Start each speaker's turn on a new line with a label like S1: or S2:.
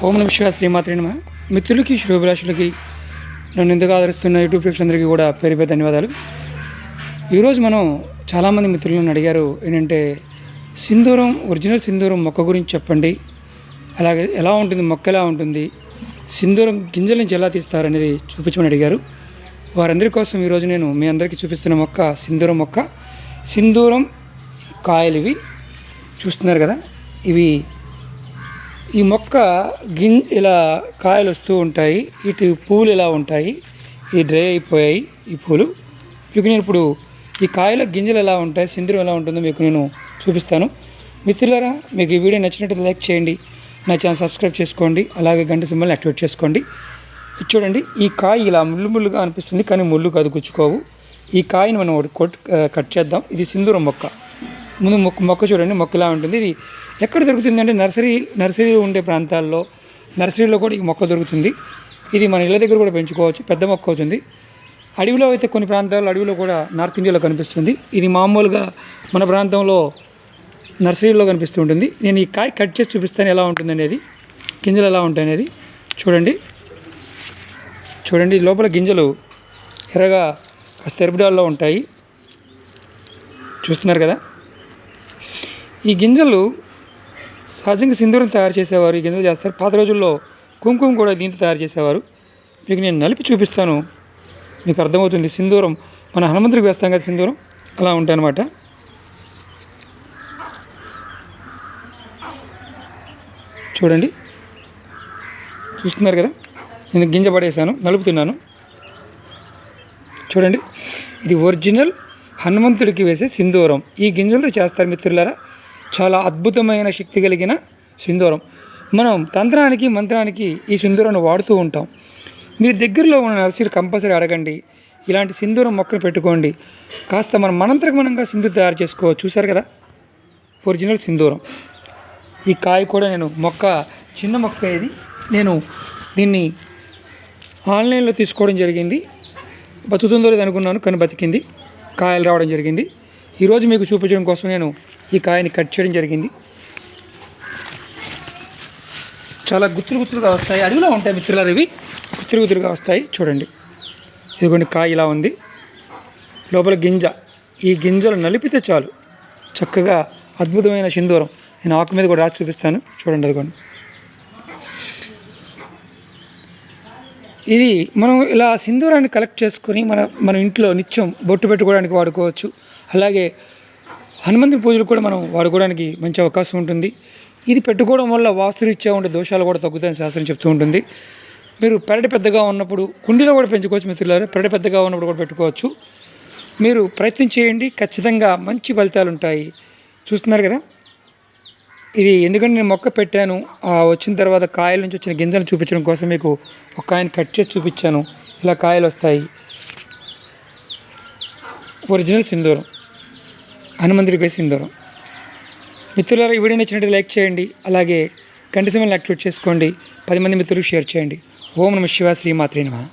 S1: ఓం నమః శివాయ శ్రీమాత్రే నమః. మిత్రులకి శుభాభిలాషులకి నన్ను ఎందుకు ఆదరిస్తున్న యూట్యూబ్ ప్రేక్షకులందరికీ కూడా పేరు పేరు ధన్యవాదాలు. ఈరోజు మనం చాలామంది మిత్రులు నన్ను అడిగారు ఏంటంటే సింధూరం ఒరిజినల్ సింధూరం మొక్క గురించి చెప్పండి, అలాగే ఎలా ఉంటుంది మొక్క, ఎలా ఉంటుంది సింధూరం గింజల నుంచి ఎలా తీస్తారు అనేది చూపించమని అడిగారు. వారందరి కోసం ఈరోజు నేను మీ అందరికీ చూపిస్తున్న మొక్క సింధూరం మొక్క. సింధూరం కాయలు ఇవి చూస్తున్నారు కదా, ఇవి ఈ మొక్క ఇలా కాయలు వస్తూ ఉంటాయి, ఇటు పూలు ఇలా ఉంటాయి, ఇది డ్రై అయిపోయాయి ఈ పూలు. మీకు నేను ఇప్పుడు ఈ కాయల గింజలు ఎలా ఉంటాయి, సింధూరం ఎలా ఉంటుందో మీకు నేను చూపిస్తాను. మిత్రులారా, మీకు ఈ వీడియో నచ్చినట్టు లైక్ చేయండి, నా ఛానల్ సబ్స్క్రైబ్ చేసుకోండి, అలాగే గంట సింబల్ని యాక్టివేట్ చేసుకోండి. చూడండి, ఈ కాయ ఇలా ముళ్ళు ముళ్ళుగా అనిపిస్తుంది కానీ ముళ్ళు కాదు, గుచ్చుకోవు. ఈ కాయని మనం కట్ చేద్దాం. ఇది సింధూరం మొక్క. ముందు మొక్క చూడండి, మొక్క ఇలా ఉంటుంది. ఇది ఎక్కడ దొరుకుతుంది అంటే నర్సరీ ఉండే ప్రాంతాల్లో, నర్సరీలో కూడా ఈ మొక్క దొరుకుతుంది. ఇది మన ఇళ్ళ దగ్గర కూడా పెంచుకోవచ్చు, పెద్ద మొక్క అవుతుంది. అడవిలో అయితే కొన్ని ప్రాంతాల్లో, అడవిలో కూడా నార్త్ ఇండియాలో కనిపిస్తుంది. ఇది మామూలుగా మన ప్రాంతంలో నర్సరీలో కనిపిస్తూ ఉంటుంది. నేను ఈ కాయ కట్ చేసి చూపిస్తాను ఎలా ఉంటుంది అనేది, గింజలు ఎలా ఉంటాయి అనేది. చూడండి లోపల గింజలు ఎర్రగా ఎరుపుడాల్లో ఉంటాయి, చూస్తున్నారు కదా. ఈ గింజలు సహజంగా సింధూరం తయారు చేసేవారు, ఈ గింజలు చేస్తారు. పాత రోజుల్లో కుంకుమ కూడా దీంతో తయారు చేసేవారు. మీకు నేను నలిపి చూపిస్తాను, మీకు అర్థమవుతుంది. సింధూరం మన హనుమంతుడికి వేస్తాం కదా సింధూరం, అలా ఉంటాయి అన్నమాట. చూడండి, చూస్తున్నారు కదా, నేను గింజ పడేసాను, నలుపుతున్నాను. చూడండి, ఇది ఒరిజినల్ హనుమంతుడికి వేసే సింధూరం. ఈ గింజలతో చేస్తారు మిత్రులారా, చాలా అద్భుతమైన శక్తి కలిగిన సింధూరం. మనం తంత్రానికి మంత్రానికి ఈ సింధూరాన్ని వాడుతూ ఉంటాం. మీరు దగ్గరలో ఉన్న నర్సరీ కంపల్సరీ అడగండి, ఇలాంటి సింధూరం మొక్కను పెట్టుకోండి. కాస్త మనం మనంతరమనంగా సింధూరం తయారు చేసుకోవచ్చు. చూసారు కదా, ఒరిజినల్ సింధూరం. ఈ కాయ కూడా నేను చిన్న మొక్క ఇది, నేను దీన్ని ఆన్లైన్లో తీసుకోవడం జరిగింది. బతుకుతుందో లేదు అనుకున్నాను, కానీ బతికింది, కాయలు రావడం జరిగింది. ఈరోజు మీకు చూపించడం కోసం నేను ఈ కాయని కట్ చేయడం జరిగింది. చాలా గుత్తులుగా వస్తాయి, అడవిలో ఉంటాయి మిత్రులారు, ఇవి గుత్తులుగా వస్తాయి. చూడండి, ఇదిగోండి కాయ ఇలా ఉంది, లోపల గింజ. ఈ గింజలు నలిపితే చాలు చక్కగా అద్భుతమైన సింధూరం. నేను ఆకు మీద కూడా రాసి చూపిస్తాను, చూడండి. అదిగోండి, ఇది మనం ఇలా సింధూరాన్ని కలెక్ట్ చేసుకొని మన ఇంట్లో నిత్యం బొట్టు పెట్టుకోవడానికి వాడుకోవచ్చు. అలాగే హనుమంతుని పూజలు కూడా మనం వాడుకోవడానికి మంచి అవకాశం ఉంటుంది. ఇది పెట్టుకోవడం వల్ల వాస్తురీత్యా ఉండే దోషాలు కూడా తగ్గుతాయని శాస్త్రం చెప్తూ ఉంటుంది. మీరు పెరటి పెద్దగా ఉన్నప్పుడు కుండీలో కూడా పెంచుకోవచ్చు మిత్రులారా, పెరటి పెద్దగా ఉన్నప్పుడు కూడా పెట్టుకోవచ్చు. మీరు ప్రయత్నం చేయండి, ఖచ్చితంగా మంచి ఫలితాలు ఉంటాయి. చూస్తున్నారు కదా, ఇది ఎందుకంటే నేను మొక్క పెట్టాను, వచ్చిన తర్వాత కాయల నుంచి వచ్చిన గింజలు చూపించడం కోసం మీకు ఒక కాయని కట్ చేసి చూపించాను. ఇలా కాయలు వస్తాయి. ఒరిజినల్ సింధూరం, హనుమంతుడికి వేసే సింధూరం. మిత్రులారా, ఈ వీడియో నచ్చినట్టు లైక్ చేయండి, అలాగే గంట సింబల్ని యాక్టివేట్ చేసుకోండి, 10 మంది మిత్రులకు షేర్ చేయండి. ఓం నమః శివాయ శ్రీమాత్రే నమః.